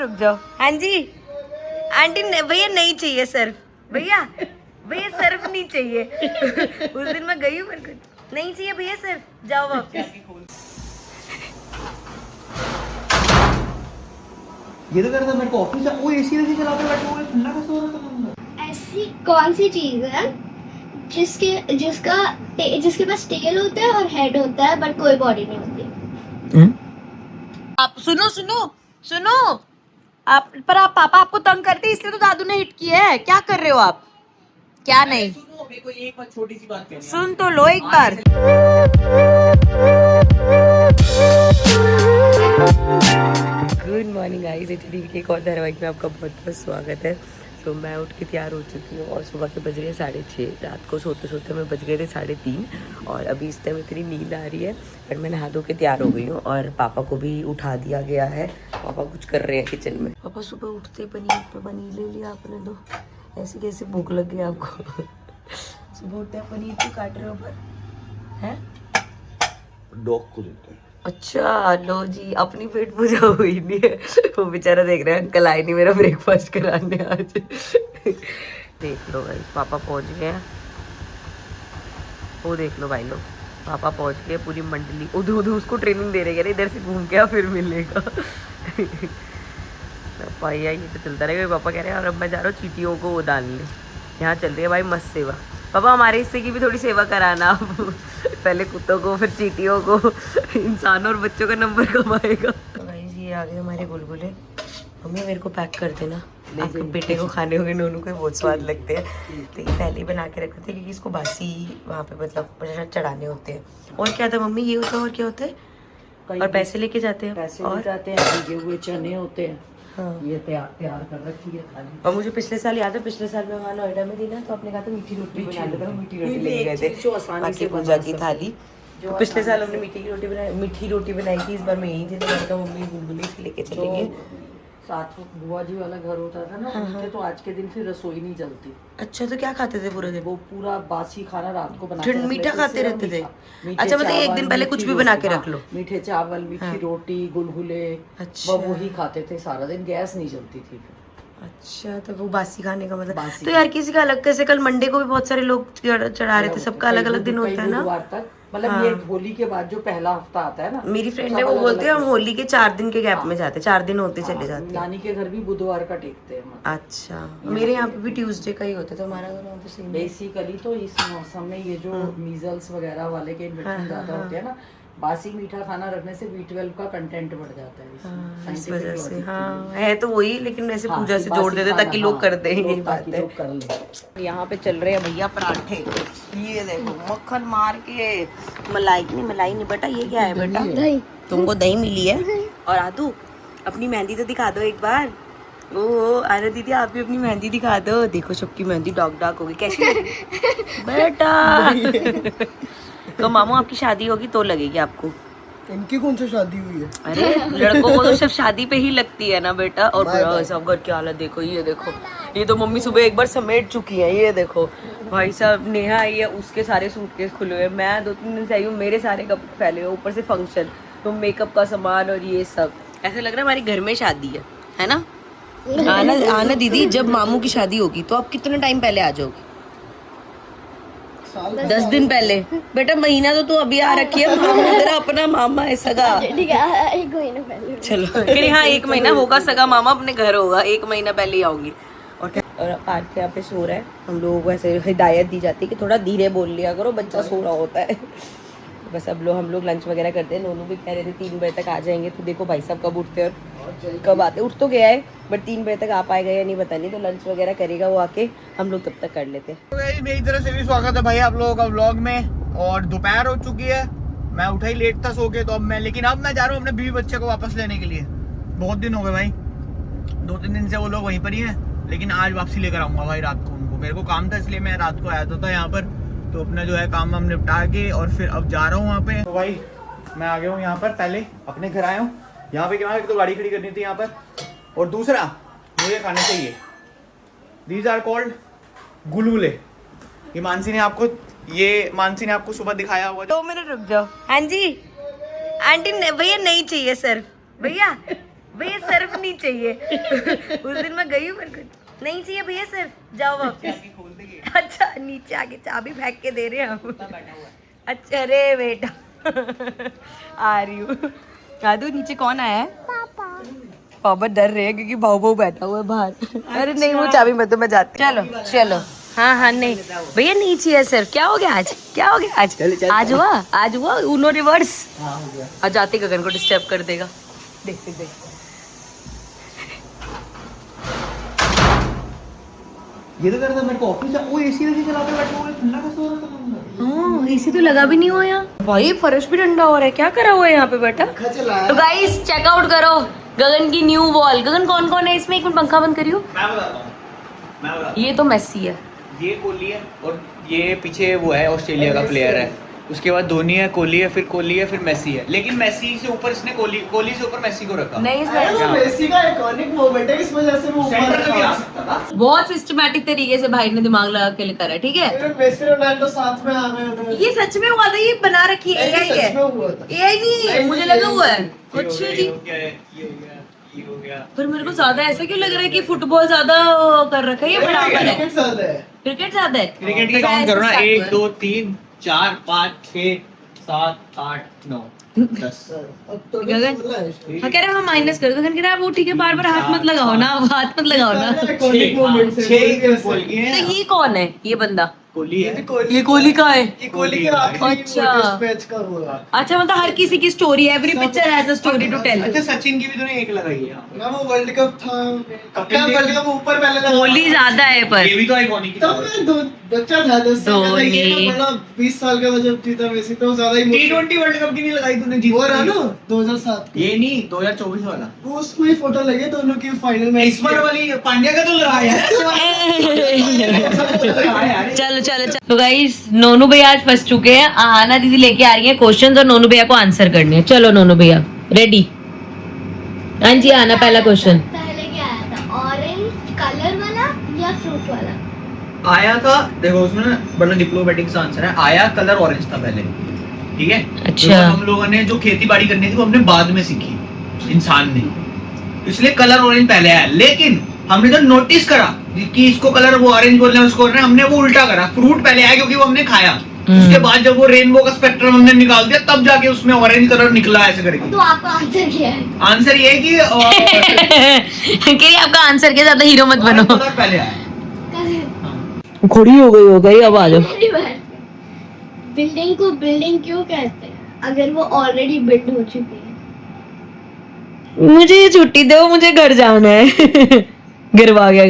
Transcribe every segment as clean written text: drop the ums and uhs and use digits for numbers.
रुक जाओ। हाँ जी आंटी, भैया नहीं चाहिए सर्फ, भैया भैया सर्फ नहीं चाहिए। उस दिन मैं गई हूँ, मेरे को नहीं चाहिए भैया सर्फ, जाओ वापस। ये तो कर रहा था मेरे को ऑफिस वो एसी वैसी चलाते बैठे हुए ठंडा कैसे हो रहा था अंदर। ऐसी कौन सी चीज है जिसके पास टेल होता है और हेड होता है बट कोई बॉडी नहीं होती। आप सुनो सुनो सुनो, आप पापा आपको तंग करते हैं इसलिए तो दादू ने हिट किया है। क्या कर रहे हो आप? क्या नहीं सुनो मेरे को एक बात छोटी सी बात कहनी है। सुन तो लो एक बार। गुड मॉर्निंग गाइस, एचडी के एक और धारावाहिक में आपका बहुत बहुत स्वागत है। तो मैं उठ के तैयार हो चुकी हूँ और सुबह के बज रहे हैं 6:30। रात को सोते सोते मैं बज गए थे 3:30 और अभी इस टाइम इतनी नींद आ रही है। पर मैं नहा धो के तैयार हो गई हूँ और पापा को भी उठा दिया गया है। पापा कुछ कर रहे हैं किचन में। पापा सुबह उठते पनीर ले लिया आपने, तो ऐसे कैसे भूख लग गई आपको? सुबह उठते हैं पनीर क्यों काट रहे हो पर है? डॉग को देते हैं। अच्छा लो जी, अपनी पेट पूजा हुई नहीं है। वो बेचारा देख रहे हैं अंकल आए नहीं मेरा ब्रेकफास्ट कराने आज। देख लो भाई पापा पहुंच गए हैं। वो देख लो भाई लोग, पापा पहुंच गए, पूरी मंडली उधर उधर उसको ट्रेनिंग दे रहे हैं, इधर से घूम के आ फिर मिलेगा। भैया ये तो चलता रहेगा। पापा कह रहे हैं और अब मैं जा रहा हूँ चींटियों को वो डालने। यहाँ चल रही है भाई मस्त सेवा। पापा हमारे हिस्से की भी थोड़ी सेवा कराना आप। पहले कुत्तों को फिर चींटियों को, इंसानों और बच्चों का नंबर कमाएगा। तो गाइस ये आ गए हमारे गुलगुले। मम्मी मेरे को पैक कर देना, आपके बेटे को खाने होंगे, नोनू को बहुत स्वाद लगते हैं। तो ये पहले ही बना के रखे थे क्योंकि इसको बासी वहाँ पे मतलब चढ़ाने होते हैं। और क्या था मम्मी? ये होता है और क्या होता है? और पैसे लेके जाते हैं, पैसे और जाते हैं, भीगे हुए चने होते हैं। हाँ। ये तैयार कर रखी है खाली। और मुझे पिछले साल याद है, पिछले साल मैं वहाँ नोएडा में थी ना, तो आपने कहा था मीठी रोटी बना लो, तो मीठी रोटी लेके गए थे बाकी पूजा की थाली। तो पिछले साल हमने मीठी रोटी बनाई थी। इस बार मैं यही थी, तो मैंने कहा मम्मी गुलगुले लेके चलेंगे। साथ में बुआ जी वाला घर होता था ना, उनके तो आज के दिन फिर रसोई नहीं जलती। अच्छा तो क्या खाते थे पूरे दिन? वो पूरा बासी खाना रात को बना के मीठा खाते रहते थे? अच्छा मतलब एक दिन पहले कुछ भी बना के रख लो। मीठे चावल, मीठी रोटी, गुलगुले, अच्छा। वो वही खाते थे सारा दिन। गैस नहीं जलती थी फिर। अच्छा तो वो बासी खाने का मतलब तो यार किसी का अलग, कैसे कल मंडे को भी बहुत सारे लोग चढ़ा रहे थे, सबका अलग अलग दिन होता है ना। बुधवार तक मतलब ये होली के बाद जो पहला हफ्ता आता है ना, मेरी फ्रेंड है वो बोलते हैं हम होली के 4 दिन के गैप में जाते, 4 दिन होते चले जाते हैं। नानी के घर भी बुधवार का टेकते हैं। अच्छा मेरे यहाँ पे भी ट्यूसडे का ही होता है, तो हमारा घर पे सेम। बेसिकली तो इस मौसम में ये जो मीजल्स वगैरह वाले के इन्फेक्शन ज्यादा होते हैं ना, बासी मीठा खाना रखने से B12 का कंटेंट बढ़ जाता है इस वजह से। हाँ है तो वही, लेकिन ऐसे पूजा से जोड़ देते ताकि लोग कर दें। ये बात है। यहाँ पे चल रहे हैं भैया पराठे। ये देखो मक्खन मार के, मलाई नहीं बेटा, ये क्या है बेटा? तुमको दही मिली है। और आदू अपनी मेहंदी तो दिखा दो एक बार। ओ अरे दीदी आप भी अपनी मेहंदी दिखा दो। देखो सबकी मेहंदी डॉग होगी कैसी बेटा। तो मामू आपकी शादी होगी तो लगेगी आपको। इनकी कौन सी शादी हुई है? अरे लड़कों को तो सिर्फ शादी पे ही लगती है ना बेटा। और सब घर की हालत देखो, ये देखो, ये तो मम्मी सुबह एक बार समेट चुकी है। ये देखो भाई साहब, नेहा आई है, उसके सारे सूटकेस खुले हुए, मैं 2-3 दिन से आई हूँ, मेरे सारे कपड़े फैले हुए, ऊपर से फंक्शन, तो मेकअप का सामान और ये सब। ऐसे लग रहा है हमारे घर में शादी है ना? आना दीदी, जब मामू की शादी होगी तो आप कितने टाइम पहले आ जाओगे? 10 दिन पहले। बेटा महीना तो तू अभी आ रखी है, मामू तेरा अपना मामा है सगा। ठीक है, 1 महीना पहले चलो फिर हाँ 1 महीना होगा, सगा मामा अपने घर होगा, 1 महीना पहले ही आऊंगी। और पार्थ यहाँ पे सो रहा है। हम लोगों को ऐसे हिदायत दी जाती है कि थोड़ा धीरे बोल लिया करो, बच्चा सो रहा होता है। बस अब हम लोग लंच वगैरह करते हैं। नोनू भी कह रहे थे 3 बजे तक आ जाएंगे, तो देखो भाई साहब कब उठते हैं और कब आते। उठ तो गया है बट 3 बजे तक आ पाएगा या नहीं पता नहीं, तो लंच वगैरह करेगा वो आके, हम लोग तब तक कर लेते हैं। मेरी तरफ से भी स्वागत है भाई आप लोगों का व्लॉग में। और दोपहर हो चुकी है, मैं उठा ही लेट था सो के, तो अब मैं जा रहा हूँ अपने बीवी बच्चे को वापस लेने के लिए। बहुत दिन हो गए भाई, 2-3 दिन से वो लोग वहीं पर ही हैं, लेकिन आज वापसी लेकर आऊंगा भाई रात को उनको। मेरे को काम था इसलिए मैं रात को आया था यहाँ पर, तो अपना जो है काम हम निपटा के और फिर अब जा रहा हूँ वहाँ पे। तो भाई मैं आ गया हूँ यहाँ पर, पहले अपने घर आया हूँ। यहाँ पे क्या, एक तो गाड़ी खड़ी करनी थी यहाँ पर, और दूसरा मुझे खाने चाहिए, दीज आर कॉल्ड गुलगुले। ये मानसी ने आपको सुबह दिखाया हुआ। 2 मिनट रुक जाओ। हाँ जी आंटी, भैया नहीं चाहिए सर्फ, भैया भैया सर्फ नहीं चाहिए। उस दिन मैं गई हूँ, मेरे को नहीं चाहिए भैया सर्फ, जाओ वापस। अच्छा नीचे आके चाबी फेंक के दे रहे हैं हम। अच्छा रे बेटा आ रही हूँ। दादू नीचे कौन आया है? पापा डर रहे हैं क्योंकि भाऊ बैठा हुआ है बाहर। अरे नहीं वो चाबी मत दो, मैं जाती हूँ। चलो चलो हाँ नहीं भैया नीचे है सर। क्या हो गया आज? क्या हो गया आज? आज हुआ उनो रिवर्स। आज जाते गगन को डिस्टर्ब कर देगा। देख ये तो करता मेरे को ऑफिस वो एसी वैसी चला के बैठा हुआ है, ठंडा कैसे हो रहा था? हाँ एसी तो लगा भी नहीं हुआ यहाँ। भाई फर्श भी ठंडा हो रहा है। क्या करा हुआ है यहाँ पे बैठा? तो गाइस चेकआउट करो गगन की न्यू वॉल। गगन कौन कौन है इसमें? एक मिनट पंखा बंद करियो। मैं बताता हूँ। ये तो मेसी है, ये कोहली है और ये पीछे वो है ऑस्ट्रेलिया का प्लेयर है। उसके बाद धोनी है, कोहली है, फिर कोहली है, फिर मेसी है। लेकिन मेसी से ऊपर इसने कोहली से ऊपर मेसी को रखा। नहीं इसमें मेसी का आइकॉनिक मोमेंट है, इस वजह से वो ऊपर सेंटर में भी आ रखा। सकता था। बहुत सिस्टमैटिक तरीके से भाई ने दिमाग लगा के लिखा है। ठीक है फिर मेसी रोनाल्डो साथ में आ गए उधर। ये सच में हुआ था? ये बना रखी है नहीं, AI है? सच में हुआ था। AI नहीं है, मुझे लगा हुआ है। अच्छा जी, ये हो गया। पर मेरे को ज्यादा ऐसा क्यों लग रहा है कि फुटबॉल ज्यादा कर रखा है? ये बराबर है। क्रिकेट ज्यादा है। क्रिकेट ज्यादा है। क्रिकेट की काउंट करो ना, 1 2 3 4 5 6 7 8 9 10। अब तो गगन? बोला है। हाँ कह रहा है माइनस कर। गगन कह रहा है वो ठीक है, बार बार हाथ मत लगाओ ना, हाथ मत लगाओ ना। आइकॉनिक मोमेंट है। 6 बोल गए तो ये कौन है? ये बंदा कोहली है। ये कोहली का है। ये कोहली के आखिरी अच्छा। टेस्ट मैच का हुआ। अच्छा मतलब हर किसी की story, every picture has a story to tell. अच्छा सचिन की भी तूने एक लगाई है। ना वो वर्ल्ड कप था। क्या ने- वर्ल्ड कप ऊपर पहले लगा। कोहली ज्यादा है पर ये भी तो आइकॉनिक तब मैं बच्चा था 10 साल का था, ये धोनी। तो बड़ा 20 साल का था जब जीता मेसी, तो ज्यादा ही T20 वर्ल्ड कप की नहीं लगाई तूने जीत। वो रहा ना 2007 ये नहीं 2024 वाला। वो उसमें ही फोटो लगे दोनों की फाइनल में। इस बार वाली पांड्या का तो लगाया है। चलो चलो चलो। तो गाइस नोनू भैया आज फंस चुके हैं। आना दीदी लेके आ रही है क्वेश्चंस और नोनू भैया को आंसर करने हैं। चलो नोनू भैया रेडी? हाँ जी आना पहला क्वेश्चन। पहले क्या आया था, ऑरेंज कलर वाला या फ्रूट वाला? आया था देखो उसमें ना बड़ा डिप्लोमेटिक सा आंसर है। आया कलर ऑरेंज था पहले, ठीक है। अच्छा। तो हम लोगों ने जो खेती बाड़ी करनी थी वो हमने बाद में सीखी इंसान ने, इसलिए कलर ऑरेंज पहले आया। लेकिन हमने जो नोटिस करा कि इसको कलर वो ऑरेंज बोल रहे हैं उसको हमने वो उल्टा करा। फ्रूट पहले आया क्योंकि वो हमने खाया। उसके बाद जब वो रेनबो का स्पेक्ट्रम हमने निकाल दिया तब जाके उसमें ऑरेंज कलर निकला ऐसे करके। तो आपका आंसर क्या है? आंसर ये है कि कि आपका आंसर के ज्यादा हीरो मत बनो। कलर पहले आया। कलर। खड़ी हो गई अब आ जाओ। बिल्डिंग को बिल्डिंग क्यों कहते हैं अगर वो ऑलरेडी बिल्ड हो चुकी है? मुझे ये छुट्टी दो, मुझे घर जाना है। गरवा गया।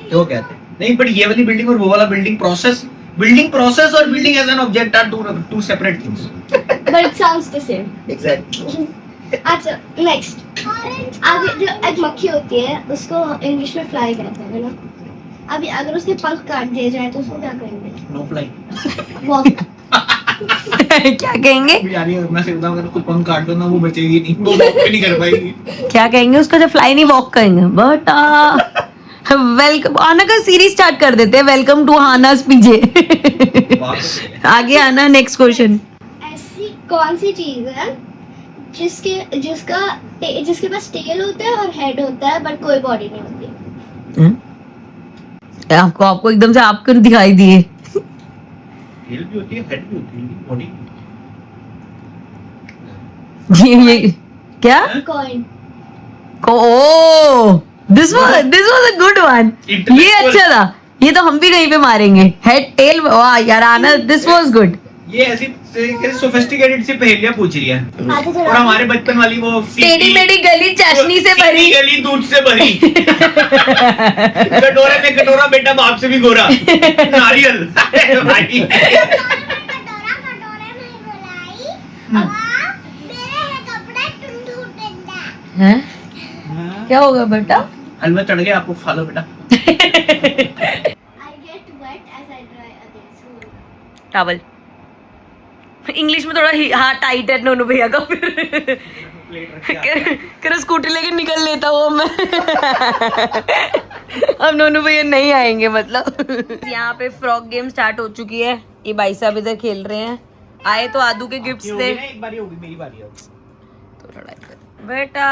क्यों कहते हैं? नहीं बट ये वाली बिल्डिंग और वो वाला बिल्डिंग प्रोसेस और building as an object are two separate things. But it sounds the same. Exactly. अच्छा नेक्स्ट, आगे जो एक मक्खी होती है उसको इंग्लिश में फ्लाई कहते हैं ना। अभी अगर उसके पंख काट दिए जाए तो उसको क्या कहेंगे? No fly. वॉक। क्या कहेंगे? यार ये मैं सिर्फ अगर कोई पंख काट दो ना वो बचेगी नहीं, वो वॉक भी नहीं कर पाएगी। क्या कहेंगे उसको जब फ्लाई नहीं वॉक करेंगे? बेटा वेलकम। आना का सीरीज स्टार्ट कर देते हैं, वेलकम टू हानास पीजे। आगे आना नेक्स्ट क्वेश्चन। ऐसी कौन सी चीज है जिसके पास टेल होता है और हेड होता है बट कोई बॉडी नहीं होती? आपको एकदम से आपको दिखाई दिए। टेल भी होती है, हेड भी होती है, बॉडी। ये क्या? Coin. Oh this was a good one. ये अच्छा था, ये तो हम भी कहीं पे मारेंगे। हेड टेल, वाह यार आना, दिस वाज गुड। ये ऐसी सोफिस्टिकेटेड सी पहेलियां पूछ रही है। आगे चलो। और हमारे बचपन वाली वो टेढ़ी मेढ़ी गली चाशनी से भरी। सीधी गली दूध से भरी। कटोरे में कटोरा बेटा बाप से भी गोरा। नारियल। भाई हैं? क्या होगा बेटा? हलवा चढ़ गया आपको, खा लो बेटा। टॉवल। इंग्लिश में थोड़ा हाँ टाइट है नोनू भैया का। फिर स्कूटी लेके निकल लेता हूँ मैं। अब नोनू भैया नहीं आएंगे मतलब। यहाँ पे फ्रॉक गेम स्टार्ट हो चुकी है। ये भाई साहब इधर खेल रहे हैं। आए तो आदू के गिफ्ट्स थे। एक बारी होगी, मेरी बारी है। थोड़ा बेटा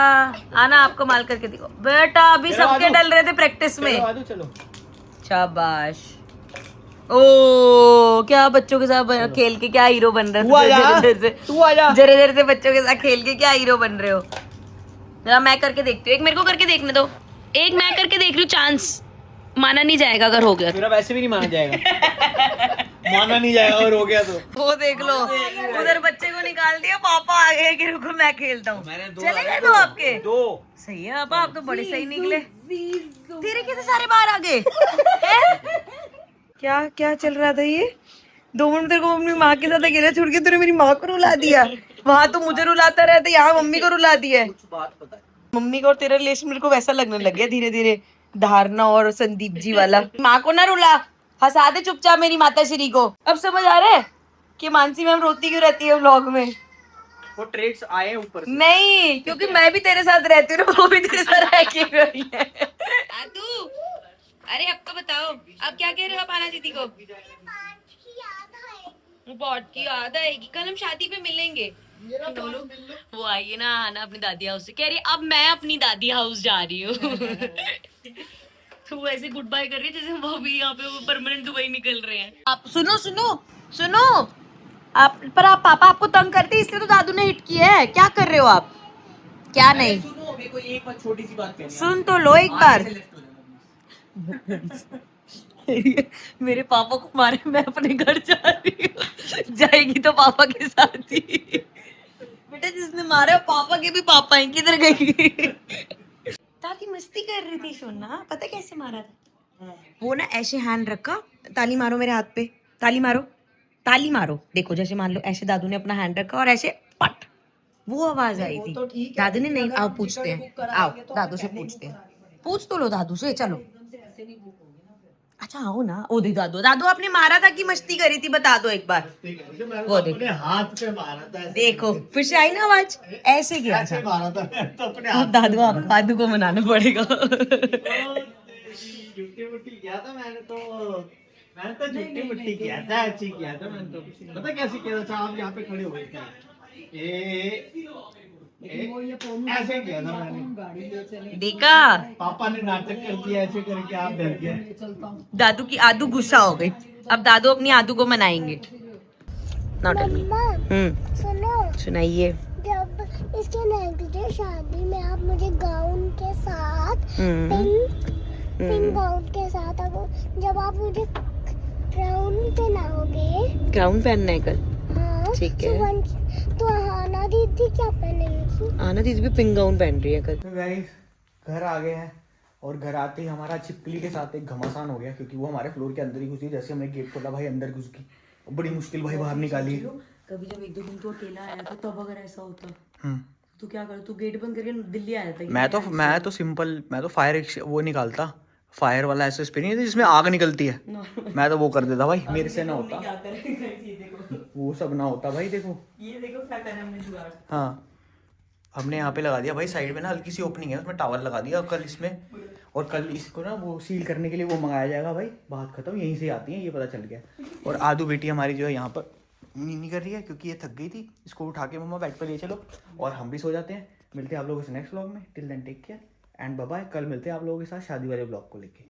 आना, आपको माल करके दिखो बेटा। अभी चलो, सबके आदू। डल रहे थे प्रैक्टिस में। चलो आदू चलो। शाबाश। ओ क्या बच्चों के साथ खेल के क्या हीरो बन रहे तू आजा, तू आजा। जरे जरे से बच्चों के साथ खेल के क्या हीरो बन रहे हो। जरा मैं करके देखती हूँ, एक मेरे को करके देखने दो, एक मैं करके देख रही हूँ, चांस माना नहीं जाएगा अगर हो गया तो। मेरा वैसे भी नहीं माना जाएगा। माना नहीं जाएगा और हो गया तो। वो देख लो, उधर बच्चे को निकाल दिया, पापा आ गए कि रुको मैं खेलता हूँ। चले गए दो आपके? दो। सही है पापा, आप तो बड़े सही निकले। तेरे कैसे सारे बाहर आ गए? हैं? क्या क्या चल रहा था ये? 2 मिनट तेरे को अपनी माँ के साथ अकेला छोड़ के तूने मेरी माँ को रुला दिया। वहां तो मुझे रुलाता रहता, यहाँ मम्मी को रुला दिया है। बात पता है। मम्मी का और तेरा रिलेशन मेरे को वैसा लगने लग गया धीरे धीरे, धारणा और संदीप जी वाला। माँ को ना रुला, हंसा दे चुपचाप मेरी माता श्री को। अब समझ आ रहा है कि मानसी मैम रोती क्यों रहती है व्लॉग में? वो ट्रेड्स आए हैं ऊपर से। नहीं, क्योंकि मैं भी तेरे साथ रहती हूँ, वो भी तेरे साथ रह के रही है। आदू, अरे अब तो बताओ, अब क्या कह रहे हो आप आना दीदी को? बहुत की याद आएगी, कल हम शादी पे मिलेंगे। वो आई है ना आना अपनी दादी हाउस से, कह रही अब मैं अपनी दादी हाउस जा रही हूँ। तो वो ऐसे गुड बाय कर रही है जैसे वो भी यहाँ पे परमानेंट दुबई निकल रहे हैं। आप सुनो सुनो सुनो, आप पापा आपको तंग करते इसलिए तो दादू ने हिट किया है। क्या कर रहे हो आप? क्या नहीं सुनो, मेरे को एक बार छोटी सी बात कहनी है। सुन तो लो एक बार। मेरे पापा को मारे, मैं अपने घर जा रही हूँ। जाएगी तो पापा के साथ ही। बेटा जिसने मारा पापा के भी पापा हैं, किधर गई? ताकि मस्ती कर रही थी सोना, पता कैसे मारा था? वो ना ऐसे हैंड रखा, ताली मारो मेरे हाथ पे, ताली मारो, ताली मारो। देखो जैसे मान लो ऐसे दादू ने अपना हैंड रखा और ऐसे पट, वो आवाज आई थी। दादू ने नहीं, आओ पूछते हैं, आओ दादू से पूछते हैं। पूछ तो लो दादू से, चलो। अच्छा आओ ना। ओ दादू, दादू आपने मारा था कि मस्ती करी थी, बता दो एक बार। वो देखो अपने हाथ पे मारा था, देखो फिर से आई ना आवाज, ऐसे किया ऐसे था। मारा था तो अपने अब दादू आप दादू को मनाना पड़ेगा। झुट्टी मुट्टी किया था मैंने तो झुट्टी मुट्टी किया था, अच्छी किया था मैंने तो। पता कैसे किया था? आप यहाँ पे खड़े हो गए थे, ऐसे किया था मैंने। देखा, पापा ने नाटक कर दिया ऐसे करके, आप डर गए। दादू की आदू गुस्सा हो गई। अब दादू अपनी आदू को मनाएंगे। सुनो, सुनाइए। जब इसके नेक्स्ट डे शादी में आप मुझे गाउन के साथ पिंक गाउन के साथ, अब जब आप मुझे क्राउन पहनाओगे, क्राउन पहनना है कल? हाँ, ठीक है। तो आना दीदी क्या पहनेगी? आना दीदी भी पिंक गाउन पहन रही है कल। तो गाइस घर आ गए हैं और घर आते ही हमारा छिपकली के साथ एक घमासान हो गया, क्योंकि वो हमारे फ्लोर के अंदर ही घुसी। जैसे हमने गेट खोला भाई अंदर घुस गई, बड़ी मुश्किल भाई बाहर निकाली। कभी जब 1-2 दिन तो अकेला आया था, तब अगर ऐसा होता तो क्या कर, तू गेट बंद करके दिल्ली आया था? मैं तो सिंपल, मैं तो फायर वो निकालता, फायर वाला ऐसा स्प्रे नहीं है जिसमें आग निकलती है, मैं तो वो कर देता भाई। मेरे से ना होता, वो सब ना होता भाई। देखो ये देखो क्या करा हमने जुगाड़। हाँ, हमने यहाँ पे लगा दिया भाई, साइड में ना हल्की सी ओपनिंग है, उसमें टावर लगा दिया। कल इसमें, और कल इसको ना वो सील करने के लिए वो मंगाया जाएगा भाई। बात खत्म, यहीं से आती है, ये पता चल गया। और आदू बेटी हमारी जो है यहाँ पर नीनी कर रही है, क्योंकि ये थक गई थी। इसको उठा के मम्मा बेड पर ले चलो, और हम भी सो जाते हैं। मिलते हैं आप लोगों से नेक्स्ट व्लॉग में। Till then take care and bye bye. कल मिलते हैं आप लोगों के साथ शादी वाले व्लॉग को लेके।